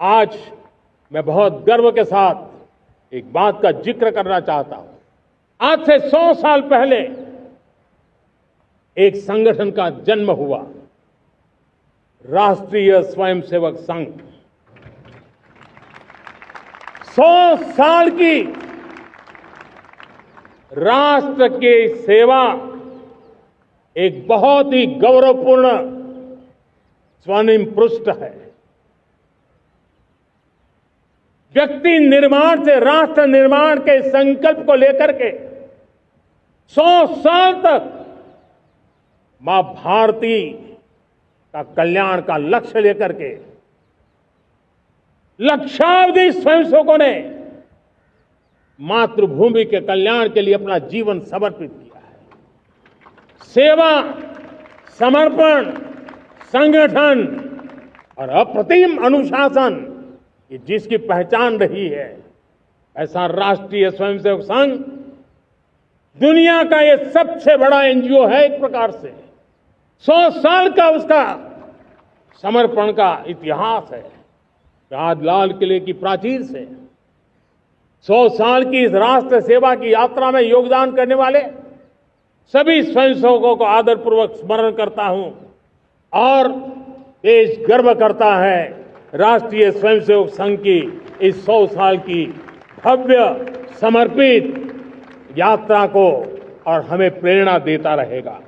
आज मैं बहुत गर्व के साथ एक बात का जिक्र करना चाहता हूं। आज से 100 साल पहले एक संगठन का जन्म हुआ, राष्ट्रीय स्वयंसेवक संघ। 100 साल की राष्ट्र की सेवा एक बहुत ही गौरवपूर्ण स्वर्णिम पृष्ठ है। व्यक्ति निर्माण से राष्ट्र निर्माण के संकल्प को लेकर के 100 साल तक मां भारती का कल्याण का लक्ष्य लेकर के लक्षावधि स्वयंसेवकों ने मातृभूमि के कल्याण के लिए अपना जीवन समर्पित किया है। सेवा, समर्पण, संगठन और अप्रतिम अनुशासन, ये जिसकी पहचान रही है, ऐसा राष्ट्रीय स्वयंसेवक संघ दुनिया का ये सबसे बड़ा एनजीओ है। एक प्रकार से 100 साल का उसका समर्पण का इतिहास है। आज लाल किले की प्राचीर से 100 साल की इस राष्ट्र सेवा की यात्रा में योगदान करने वाले सभी स्वयंसेवकों को आदरपूर्वक स्मरण करता हूं और देश गर्व करता है राष्ट्रीय स्वयंसेवक संघ की इस 100 साल की भव्य समर्पित यात्रा को, और हमें प्रेरणा देता रहेगा।